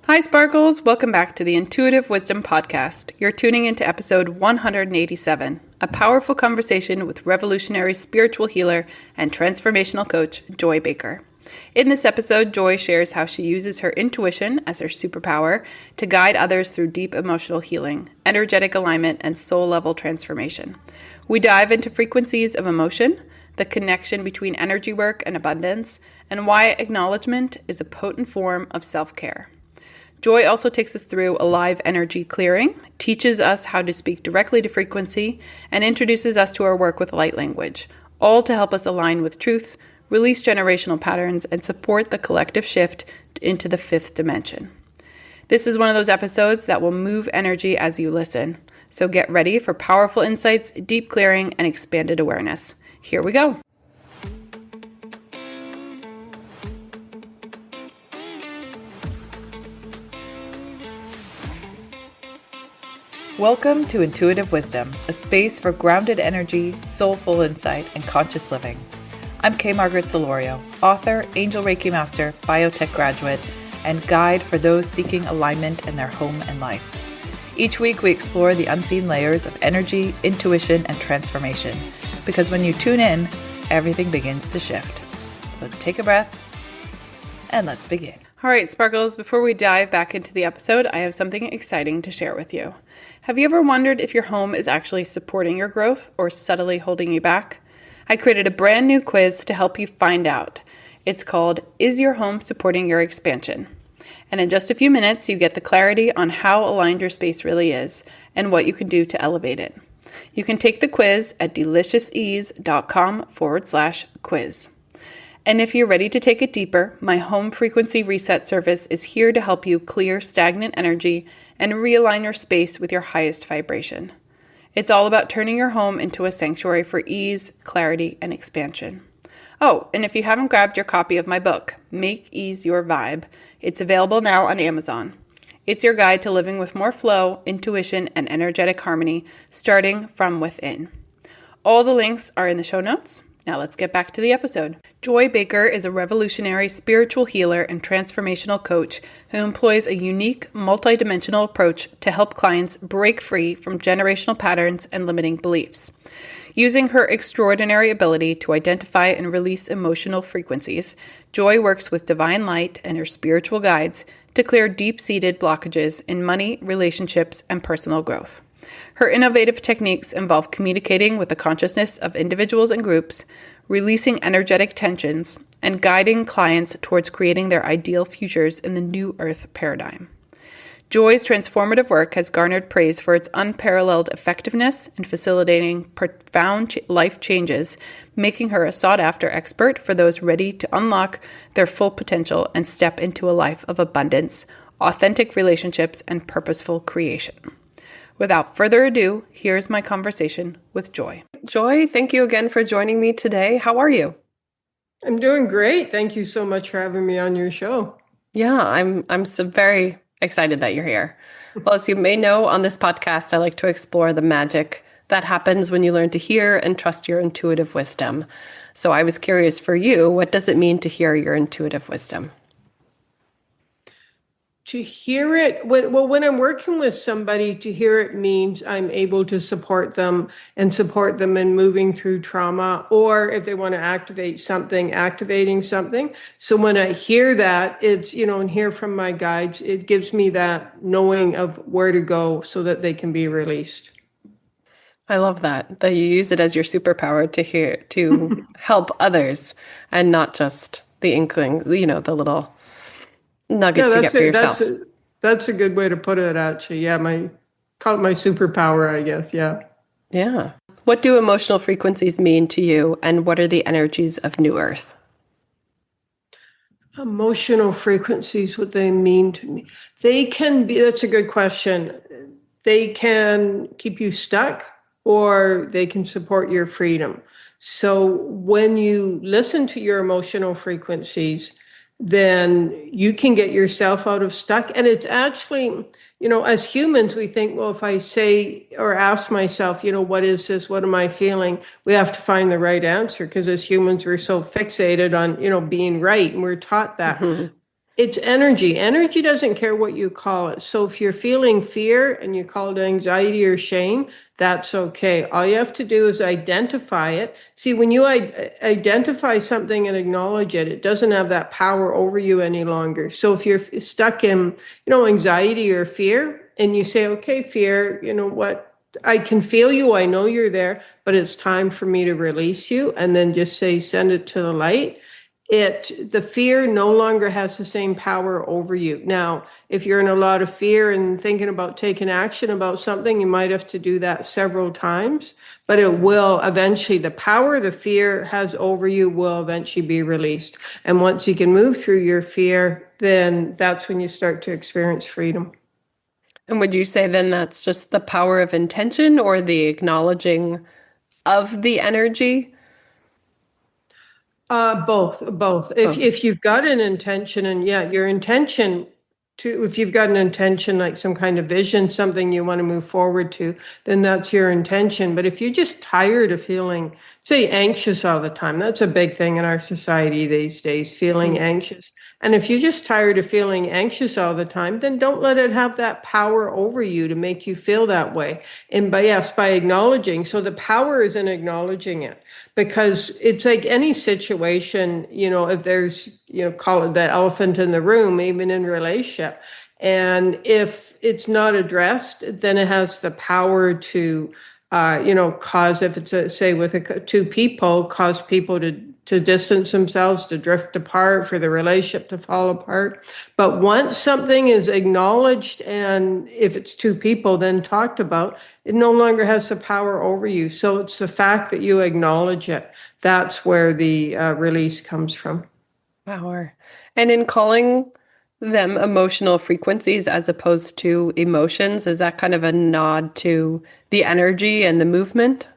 Hi, Sparkles. Welcome back to the Intuitive Wisdom Podcast. You're tuning into episode 187, a powerful conversation with revolutionary spiritual healer and transformational coach, Joy Baker. In this episode, Joy shares how she uses her intuition as her superpower to guide others through deep emotional healing, energetic alignment, and soul-level transformation. We dive into frequencies of emotion, the connection between energy work and abundance, and why acknowledgment is a potent form of self-care. Joy also takes us through a live energy clearing, teaches us how to speak directly to frequency, and introduces us to our work with light language, all to help us align with truth, release generational patterns, and support the collective shift into the fifth dimension. This is one of those episodes that will move energy as you listen. So get ready for powerful insights, deep clearing, and expanded awareness. Here we go. Welcome to Intuitive Wisdom, a space for grounded energy, soulful insight, and conscious living. I'm Kay Margaret Solorio, author, angel Reiki master, biotech graduate, and guide for those seeking alignment in their home and life. Each week we explore the unseen layers of energy, intuition, and transformation, because when you tune in, everything begins to shift. So take a breath, and let's begin. All right, Sparkles, before we dive back into the episode, I have something exciting to share with you. Have you ever wondered if your home is actually supporting your growth or subtly holding you back? I created a brand new quiz to help you find out. It's called, Is Your Home Supporting Your Expansion? And in just a few minutes, you get the clarity on how aligned your space really is and what you can do to elevate it. You can take the quiz at deliciousease.com/quiz. And if you're ready to take it deeper, my home frequency reset service is here to help you clear stagnant energy and realign your space with your highest vibration. It's all about turning your home into a sanctuary for ease, clarity, and expansion. Oh, and if you haven't grabbed your copy of my book, Make Ease Your Vibe, it's available now on Amazon. It's your guide to living with more flow, intuition, and energetic harmony, starting from within. All the links are in the show notes. Now let's get back to the episode. Joy Baker is a revolutionary spiritual healer and transformational coach who employs a unique, multidimensional approach to help clients break free from generational patterns and limiting beliefs. Using her extraordinary ability to identify and release emotional frequencies, Joy works with divine light and her spiritual guides to clear deep-seated blockages in money, relationships, and personal growth. Her innovative techniques involve communicating with the consciousness of individuals and groups, releasing energetic tensions, and guiding clients towards creating their ideal futures in the new earth paradigm. Joy's transformative work has garnered praise for its unparalleled effectiveness in facilitating profound life changes, making her a sought-after expert for those ready to unlock their full potential and step into a life of abundance, authentic relationships, and purposeful creation. Without further ado, here's my conversation with Joy. Joy, thank you again for joining me today. How are you? I'm doing great. Thank you so much for having me on your show. Yeah, I'm so very excited that you're here. Well, as you may know, on this podcast, I like to explore the magic that happens when you learn to hear and trust your intuitive wisdom. So I was curious for you, what does it mean to hear your intuitive wisdom? To hear it, when I'm working with somebody, to hear it means I'm able to support them in moving through trauma, or if they want to activate something, activating something. So when I hear that, it's, and hear from my guides, it gives me that knowing of where to go so that they can be released. I love that you use it as your superpower to hear, to help others and not just the inkling, the little nuggets you get for yourself. That's a good way to put it, actually. Yeah, call it my superpower, I guess. Yeah. Yeah. What do emotional frequencies mean to you, and what are the energies of New Earth? Emotional frequencies, what they mean to me. They can be, that's a good question. They can keep you stuck, or they can support your freedom. So when you listen to your emotional frequencies, then you can get yourself out of stuck. And it's actually, as humans, we think, well, if I say or ask myself, what is this? What am I feeling? We have to find the right answer, because as humans, we're so fixated on, being right. And we're taught that. Mm-hmm. It's energy. Energy doesn't care what you call it. So if you're feeling fear and you call it anxiety or shame, that's okay. All you have to do is identify it. See, when you identify something and acknowledge it, it doesn't have that power over you any longer. So if you're stuck in, anxiety or fear, and you say, okay, fear, you know what? I can feel you. I know you're there, but it's time for me to release you. And then just say, send it to the light. The fear no longer has the same power over you. Now, if you're in a lot of fear and thinking about taking action about something, you might have to do that several times, but it will eventually, the power the fear has over you will eventually be released. And once you can move through your fear, then that's when you start to experience freedom. And would you say then that's just the power of intention or the acknowledging of the energy? Both. If Both. if you've got an intention, and yeah, your intention to, if you've got an intention like some kind of vision, something you want to move forward to, then that's your intention. But if you're just tired of feeling, say, anxious all the time, that's a big thing in our society these days, feeling Mm. anxious. And if you're just tired of feeling anxious all the time, then don't let it have that power over you to make you feel that way. And by acknowledging, so the power is in acknowledging it, because it's like any situation, if there's, call it the elephant in the room, even in relationship. And if it's not addressed, then it has the power to, cause, if it's say with two people, cause people to distance themselves, to drift apart, for the relationship to fall apart. But once something is acknowledged, and if it's two people, then talked about, it no longer has the power over you. So it's the fact that you acknowledge it. That's where the release comes from. Power. And in calling them emotional frequencies as opposed to emotions, is that kind of a nod to the energy and the movement?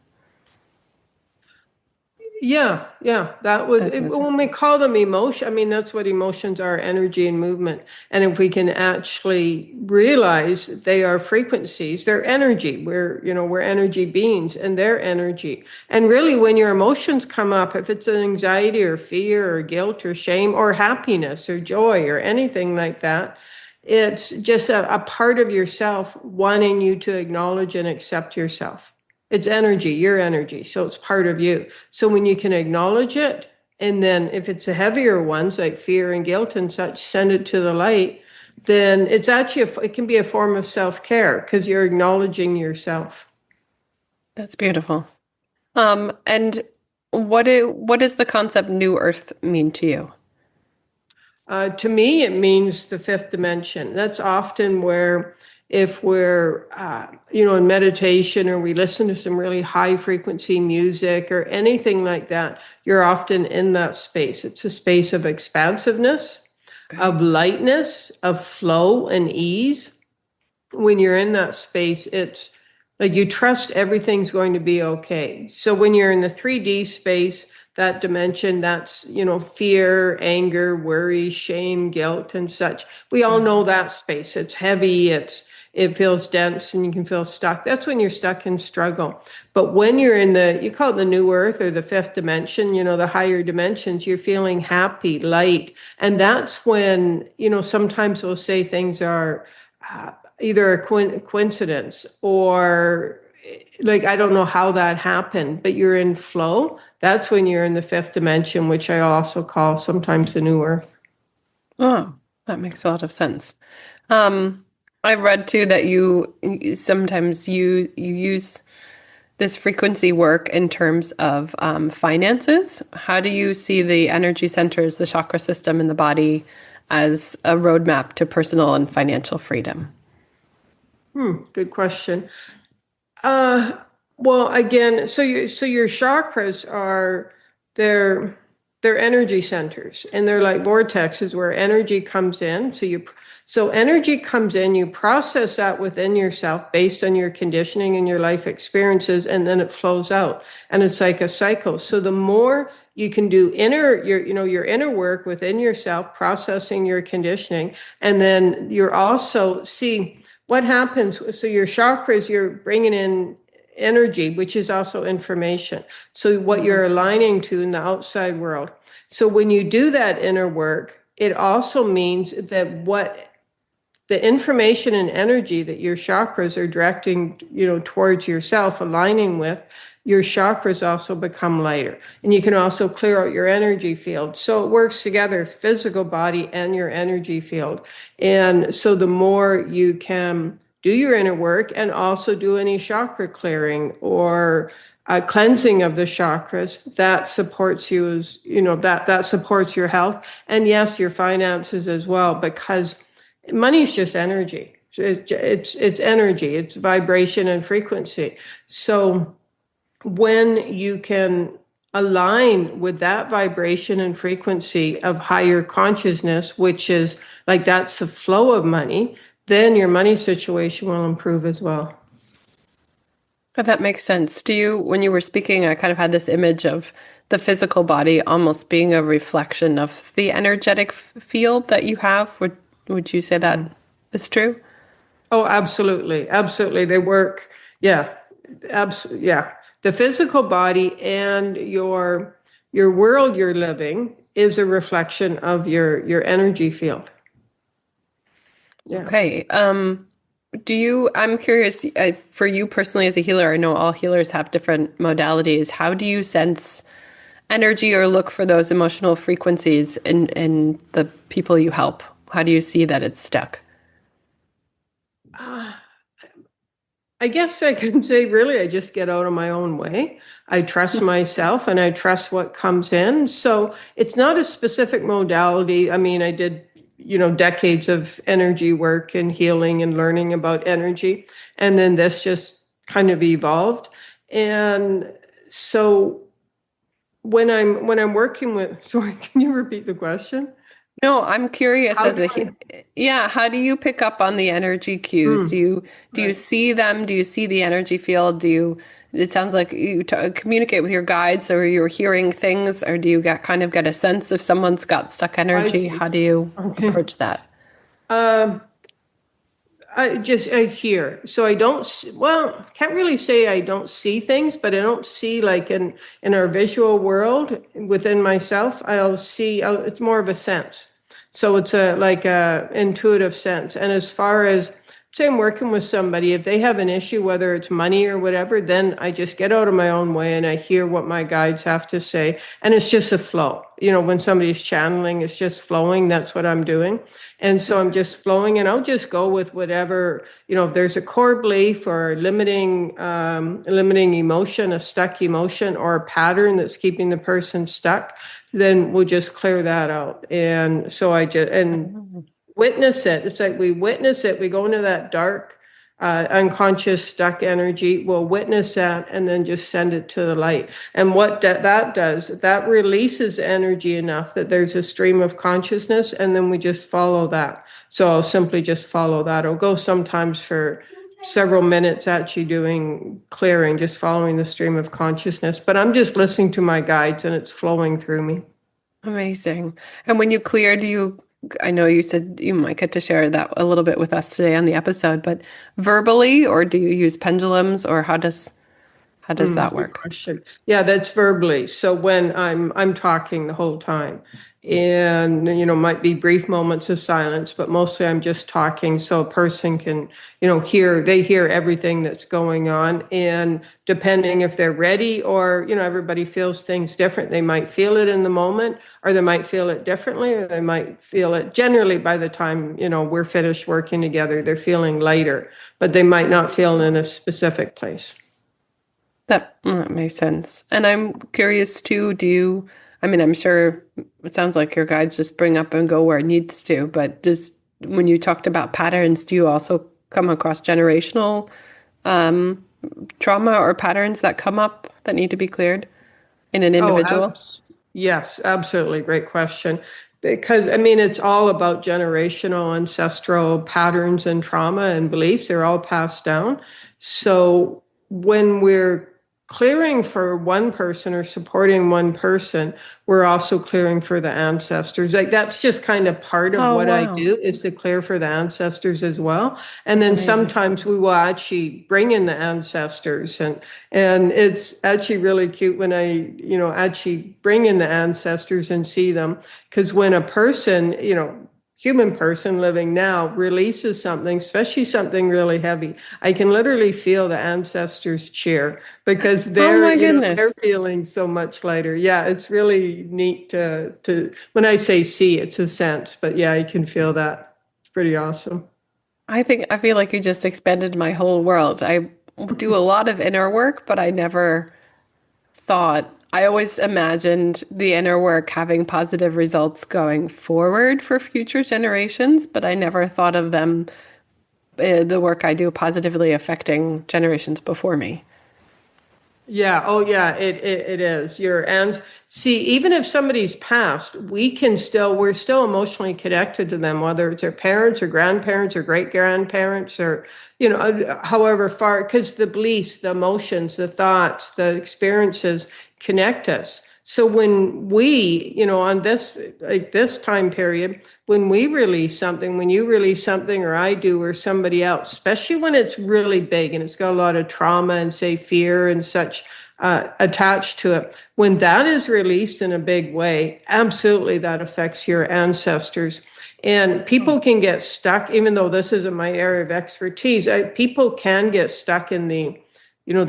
Yeah, that would, As is. when we call them emotion, I mean, that's what emotions are, energy and movement. And if we can actually realize that they are frequencies, they're energy. We're energy beings, and they're energy. And really, when your emotions come up, if it's an anxiety or fear or guilt or shame or happiness or joy or anything like that, it's just a part of yourself wanting you to acknowledge and accept yourself. It's energy, your energy. So it's part of you. So when you can acknowledge it, and then if it's the heavier ones like fear and guilt and such, send it to the light, then it's actually, it can be a form of self-care because you're acknowledging yourself. That's beautiful. And what does the concept New Earth mean to you? To me, it means the fifth dimension. That's often where, if we're, in meditation, or we listen to some really high frequency music or anything like that, you're often in that space. It's a space of expansiveness, Okay. of lightness, of flow and ease. When you're in that space, it's like you trust everything's going to be okay. So when you're in the 3D space, that dimension, that's, fear, anger, worry, shame, guilt, and such. We all know Mhm. that space. It's heavy, it feels dense, and you can feel stuck. That's when you're stuck in struggle. But when you're in you call it the new earth or the fifth dimension, the higher dimensions, you're feeling happy, light. And that's when, sometimes we'll say things are uh, either a coincidence, or like, I don't know how that happened, but you're in flow. That's when you're in the fifth dimension, which I also call sometimes the new earth. Oh, that makes a lot of sense. Um, I read too that sometimes you use this frequency work in terms of finances. How do you see the energy centers, the chakra system in the body as a roadmap to personal and financial freedom? Good question. Uh, well, again, so your chakras are, they're they're energy centers, and they're like vortexes where energy comes in. So energy comes in, you process that within yourself based on your conditioning and your life experiences, and then it flows out, and it's like a cycle. So the more you can do your inner work within yourself, processing your conditioning, and then you're also see what happens. So your chakras, you're bringing in energy, which is also information. So what Mhm. you're aligning to in the outside world. So when you do that inner work, it also means that what the information and energy that your chakras are directing, towards yourself, aligning with, your chakras also become lighter. And you can also clear out your energy field. So it works together, physical body and your energy field. And so the more you can do your inner work and also do any chakra clearing or cleansing of the chakras, that supports you as, that supports your health. And yes, your finances as well, because money is just energy. It's energy. It's vibration and frequency. So when you can align with that vibration and frequency of higher consciousness, which is like that's the flow of money, then your money situation will improve as well. But that makes sense. When you were speaking, I kind of had this image of the physical body almost being a reflection of the energetic field that you have. Would you say that is true? Oh, absolutely. Absolutely. They work. Yeah. Absolutely. Yeah. The physical body and your world you're living is a reflection of your energy field. Yeah. Okay. I'm curious, for you personally as a healer, I know all healers have different modalities. How do you sense energy or look for those emotional frequencies in the people you help? How do you see that it's stuck? I guess I can say, really, I just get out of my own way. I trust myself and I trust what comes in. So it's not a specific modality. I mean, I did, decades of energy work and healing and learning about energy. And then this just kind of evolved. And so when I'm working with, sorry, can you repeat the question? No, I'm curious How do yeah, how do you pick up on the energy cues? Hmm, Do you right. see them? Do you see the energy field? It sounds like you communicate with your guides or you're hearing things, or do you get a sense if someone's got stuck I energy? see. How do you Okay. approach that? Um, I hear. So I don't, well, can't really say I don't see things, but I don't see like in our visual world within myself, it's more of a sense. So it's like a intuitive sense. And as far as, say I'm working with somebody, if they have an issue, whether it's money or whatever, then I just get out of my own way and I hear what my guides have to say. And it's just a flow. When somebody's channeling, it's just flowing. That's what I'm doing. And so I'm just flowing and I'll just go with whatever, if there's a core belief or limiting emotion, a stuck emotion or a pattern that's keeping the person stuck, then we'll just clear that out. And so and witness it. It's like we witness it. We go into that dark, unconscious stuck energy. We'll witness that and then just send it to the light. And what that does, that releases energy enough that there's a stream of consciousness, and then we just follow that. So I'll simply just follow that. I'll go sometimes for several minutes actually doing clearing, just following the stream of consciousness. But I'm just listening to my guides and it's flowing through me. Amazing. And when you clear, I know you said you might get to share that a little bit with us today on the episode, but verbally, or do you use pendulums, or how does that Good work? question. Yeah, that's verbally. So when I'm talking the whole time, and might be brief moments of silence, but mostly I'm just talking so a person can hear everything that's going on. And depending if they're ready or everybody feels things different, they might feel it in the moment, or they might feel it differently, or they might feel it generally by the time we're finished working together, they're feeling lighter, but they might not feel in a specific place. That makes sense. And I'm curious too, I'm sure it sounds like your guides just bring up and go where it needs to, but when you talked about patterns, do you also come across generational trauma or patterns that come up that need to be cleared in an Oh, individual? yes, absolutely. Great question. Because, I mean, it's all about generational, ancestral patterns and trauma and beliefs. They're all passed down. So when we're clearing for one person or supporting one person, we're also clearing for the ancestors. Like that's just kind of part of Oh, what I wow. do is to clear for the ancestors as well. And That's then amazing. sometimes we will actually bring in the ancestors and it's actually really cute when I, actually bring in the ancestors and see them. Because when a person, human person living now releases something, especially something really heavy, I can literally feel the ancestors cheer because Oh, they're, my they're goodness. feeling so much lighter. Yeah, it's really neat to when I say see, it's a sense, but yeah, I can feel that. It's pretty awesome. I feel like you just expanded my whole world. I do a lot of inner work, but I never thought, I always imagined the inner work having positive results going forward for future generations, but I never thought of them, the work I do, positively affecting generations before me. Yeah, oh yeah, it is. And see, even if somebody's passed, we're still emotionally connected to them, whether it's their parents or grandparents or great grandparents or, however far, because the beliefs, the emotions, the thoughts, the experiences connect us. So when we, on this, like this time period, when we release something, when you release something, or I do, or somebody else, especially when it's really big and it's got a lot of trauma and say fear and such attached to it, when that is released in a big way, absolutely that affects your ancestors. And people can get stuck, even though this isn't my area of expertise, people can get stuck in the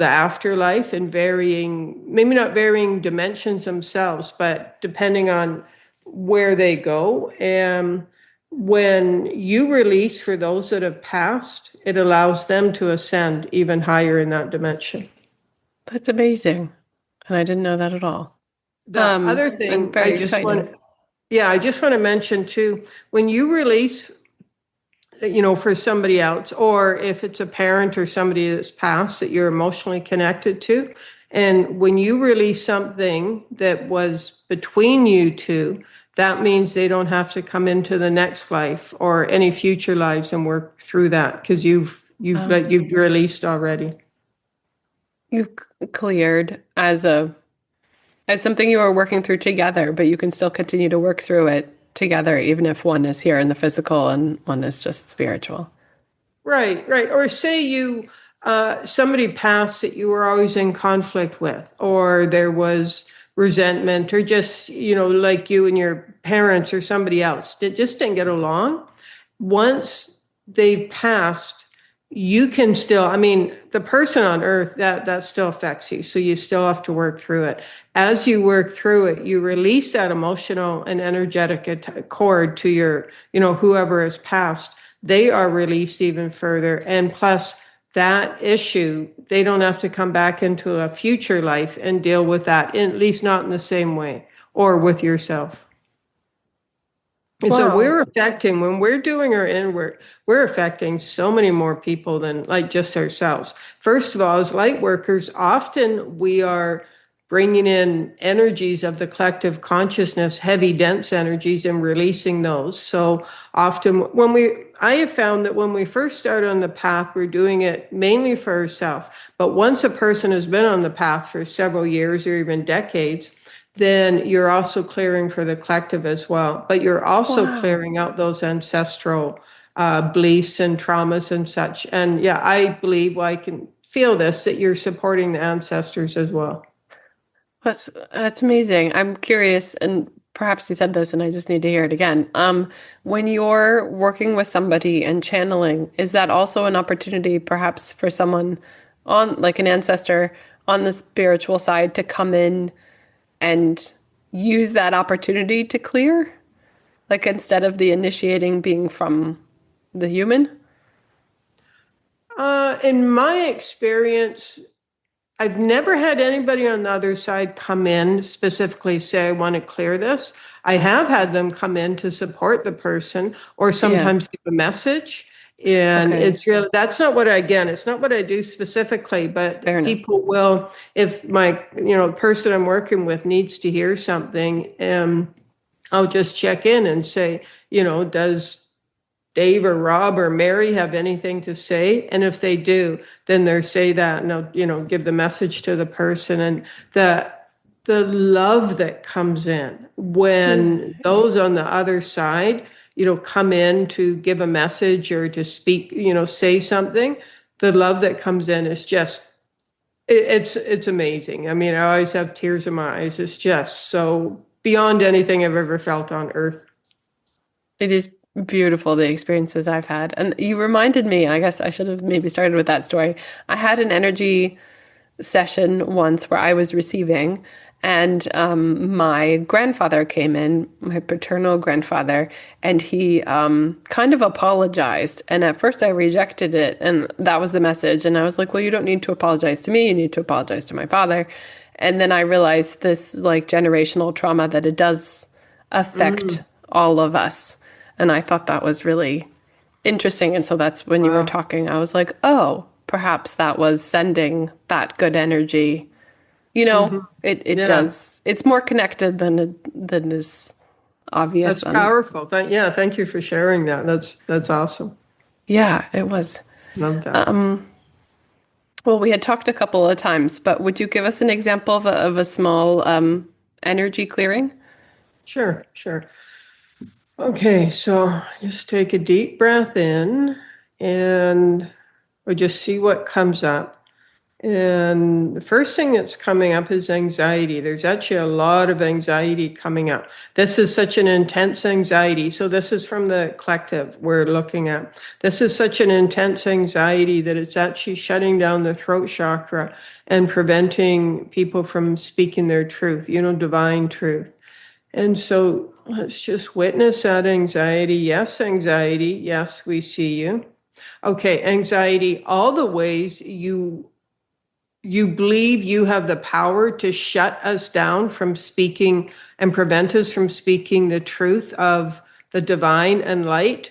afterlife in varying, maybe not varying dimensions themselves, but depending on where they go. And when you release for those that have passed, it allows them to ascend even higher in that dimension. That's amazing. And I didn't know that at all. The other And thing very exciting. I just want to mention too, when you release, for somebody else, or if it's a parent or somebody that's passed that you're emotionally connected to, and when you release something that was between you two, that means they don't have to come into the next life or any future lives and work through that because Um, you've released already. you've cleared as something you are working through together, but you can still continue to work through it together, even if one is here in the physical and one is just spiritual. Right, right. Or say somebody passed that you were always in conflict with, or there was resentment, or just, like you and your parents or somebody else just didn't get along. Once they've passed, you can still, I mean, the person on earth, that still affects you. So you still have to work through it. As you work through it, you release that emotional and energetic cord to your, whoever has passed. They are released even further. And plus, that issue, they don't have to come back into a future life and deal with that, at least not in the same way, or with yourself. And so Wow. when we're doing our inward, we're affecting so many more people than like just ourselves. First of all, as light workers, often we are bringing in energies of the collective consciousness, heavy, dense energies, and releasing those. So often I have found that when we first start on the path, we're doing it mainly for ourselves. But once a person has been on the path for several years or even decades, then you're also clearing for the collective as well. But you're also Wow. clearing out those ancestral beliefs and traumas and such. And yeah, I believe, well, I can feel this, that you're supporting the ancestors as well. That's amazing. I'm curious, and perhaps you said this and I just need to hear it again. When you're working with somebody and channeling, is that also an opportunity perhaps for someone on like an ancestor on the spiritual side to come in and use that opportunity to clear? Like instead of the initiating being from the human? In my experience, I've never had anybody on the other side come in specifically say, I want to clear this. I have had them come in to support the person or Yeah. sometimes give a message. And Okay. it's really, that's not what it's not what I do specifically, Fair but enough. people will, if my, person I'm working with needs to hear something, I'll just check in and say, does Dave or Rob or Mary have anything to say? And if they do, then they say that, and they'll, give the message to the person. And the love that comes in when those on the other side, come in to give a message or to speak, say something, the love that comes in is just, it's amazing. I mean, I always have tears in my eyes. It's just so beyond anything I've ever felt on earth. It is beautiful, the experiences I've had. And you reminded me, I guess I should have maybe started with that story. I had an energy session once where I was receiving, and my grandfather came in, my paternal grandfather, and he kind of apologized. And at first I rejected it, and that was the message. And I was like, well, you don't need to apologize to me, you need to apologize to my father. And then I realized this like generational trauma that it does affect all of us. And I thought that was really interesting. And so that's when you were talking, I was like, oh, perhaps that was sending that good energy. It does. It's more connected than is obvious. That's powerful. Thank you for sharing that. That's awesome. Yeah, it was. Love that. Well, we had talked a couple of times, but would you give us an example of a small energy clearing? Sure. Okay, so just take a deep breath in and or just see what comes up. And the first thing that's coming up is anxiety. There's actually a lot of anxiety coming up. This is such an intense anxiety. So this is from the collective we're looking at. This is such an intense anxiety that it's actually shutting down the throat chakra and preventing people from speaking their truth, divine truth. And so let's just witness that anxiety. Yes, anxiety. Yes, we see you. Okay, anxiety, all the ways you believe you have the power to shut us down from speaking and prevent us from speaking the truth of the divine and light.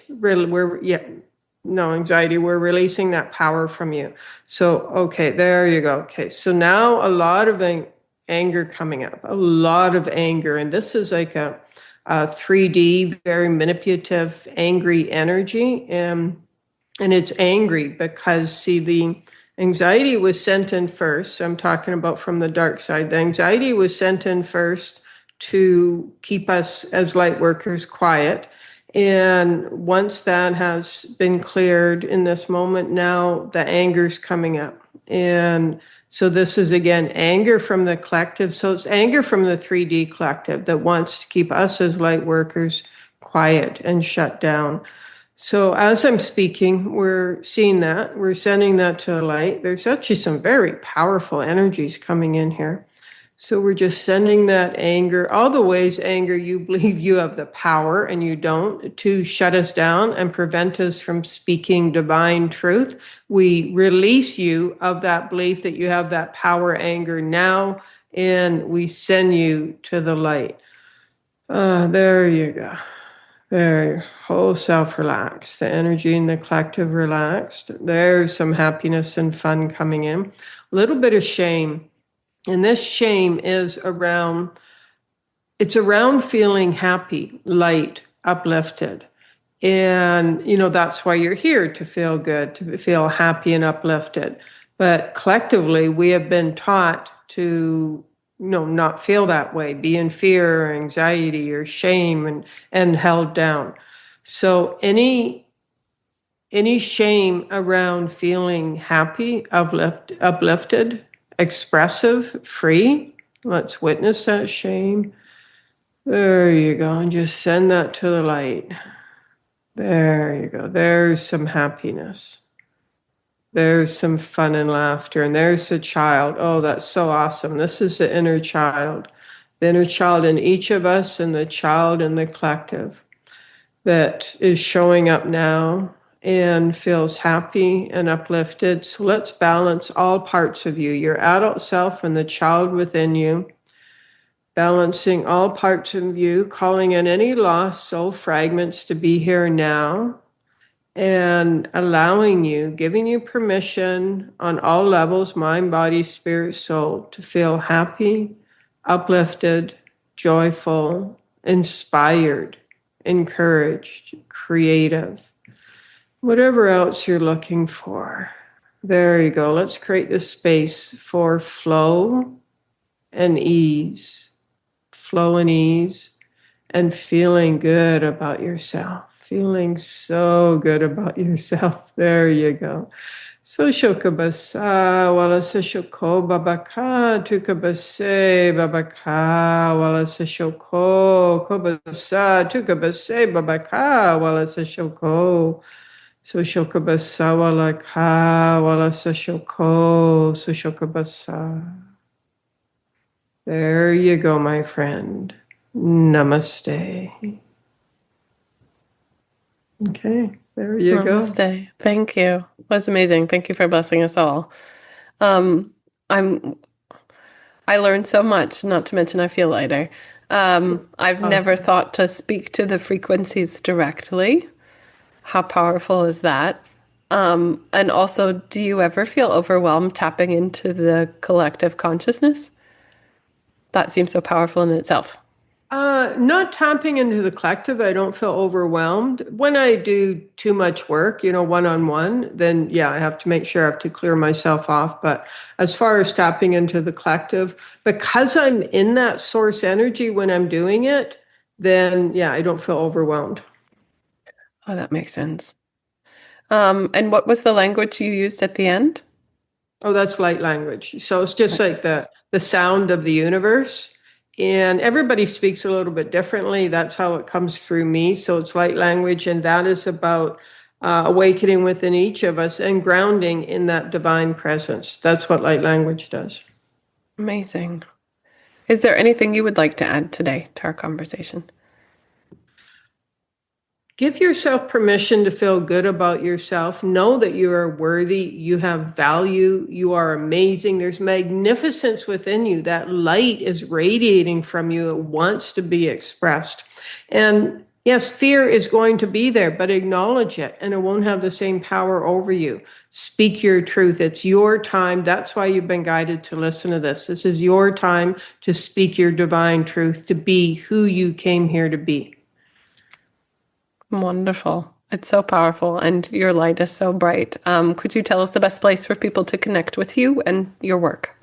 Anxiety, we're releasing that power from you. So, okay, there you go. Okay, so now a lot of anger coming up, a lot of anger. And this is like a 3D, very manipulative, angry energy. And it's angry because, see, the anxiety was sent in first. So I'm talking about from the dark side. The anxiety was sent in first to keep us as light workers quiet. And once that has been cleared in this moment, now the anger's coming up. And so this is, again, anger from the collective. So it's anger from the 3D collective that wants to keep us as light workers quiet and shut down. So as I'm speaking, we're seeing that. We're sending that to light. There's actually some very powerful energies coming in here. So we're just sending that anger, all the ways anger you believe you have the power and you don't, to shut us down and prevent us from speaking divine truth. We release you of that belief that you have that power, anger now, and we send you to the light. There you go. There, your whole self relaxed, the energy in the collective relaxed. There's some happiness and fun coming in. A little bit of shame. And this shame is around feeling happy, light, uplifted. And, that's why you're here, to feel good, to feel happy and uplifted. But collectively, we have been taught to not feel that way, be in fear or anxiety or shame and held down. So any shame around feeling happy, uplifted, expressive, free, let's witness that shame. There you go. And just send that to the light. There you go. There's some happiness. There's some fun and laughter. And there's the child. Oh, that's so awesome. This is the inner child. The inner child in each of us and the child in the collective that is showing up now and feels happy and uplifted. So let's balance all parts of you, your adult self and the child within you. Balancing all parts of you, calling in any lost soul fragments to be here now, and allowing you, giving you permission on all levels, mind, body, spirit, soul, to feel happy, uplifted, joyful, inspired, encouraged, creative. Whatever else you're looking for. There you go. Let's create this space for flow and ease. Flow and ease. And feeling good about yourself. Feeling so good about yourself. There you go. So shokabasa wala sa shoko babaka tukabase babaka wala sa shoko kobasa tukabase babaka wala sa shoko. So shokabasa wala ka wala sa shoko so shokabasa. There you go, my friend. Namaste. Okay, there you go. Namaste. Thank you. That's amazing. Thank you for blessing us all. I learned so much, not to mention I feel lighter. I've never thought to speak to the frequencies directly. How powerful is that? And also, do you ever feel overwhelmed tapping into the collective consciousness? That seems so powerful in itself. Not tapping into the collective, I don't feel overwhelmed. When I do too much work, one-on-one, then yeah, I have to make sure I have to clear myself off. But as far as tapping into the collective, because I'm in that source energy when I'm doing it, then yeah, I don't feel overwhelmed. Oh, that makes sense. And what was the language you used at the end? Oh, that's light language. So it's just like the sound of the universe. And everybody speaks a little bit differently. That's how it comes through me. So it's light language, and that is about awakening within each of us and grounding in that divine presence. That's what light language does. Amazing. Is there anything you would like to add today to our conversation? Give yourself permission to feel good about yourself. Know that you are worthy. You have value. You are amazing. There's magnificence within you. That light is radiating from you. It wants to be expressed. And yes, fear is going to be there, but acknowledge it, and it won't have the same power over you. Speak your truth. It's your time. That's why you've been guided to listen to this. This is your time to speak your divine truth, to be who you came here to be. Wonderful. It's so powerful, and your light is so bright. Could you tell us the best place for people to connect with you and your work?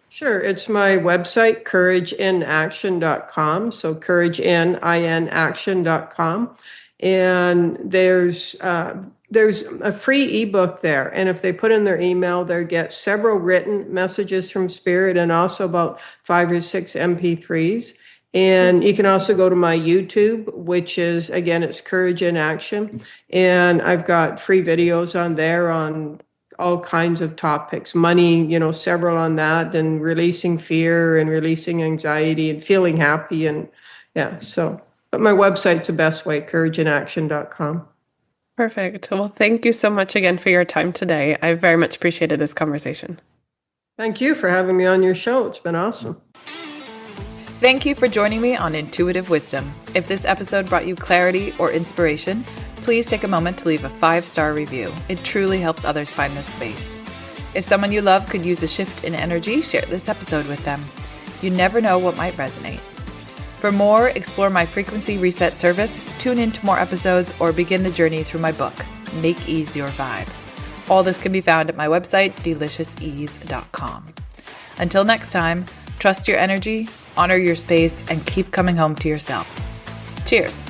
Sure. It's my website, courageinaction.com. So courageinaction.com. And there's a free ebook there. And if they put in their email, they'll get several written messages from Spirit and also about 5 or 6 MP3s. And you can also go to my YouTube, which is, again, it's Courage in Action. And I've got free videos on there on all kinds of topics, money, several on that, and releasing fear and releasing anxiety and feeling happy. And yeah, but my website's the best way, courageinaction.com. Perfect. Well, thank you so much again for your time today. I very much appreciated this conversation. Thank you for having me on your show. It's been awesome. Thank you for joining me on Intuitive Wisdom. If this episode brought you clarity or inspiration, please take a moment to leave a 5-star review. It truly helps others find this space. If someone you love could use a shift in energy, share this episode with them. You never know what might resonate. For more, explore my frequency reset service, tune into more episodes, or begin the journey through my book, Make Ease Your Vibe. All this can be found at my website, deliciousease.com. Until next time, trust your energy, honor your space, and keep coming home to yourself. Cheers.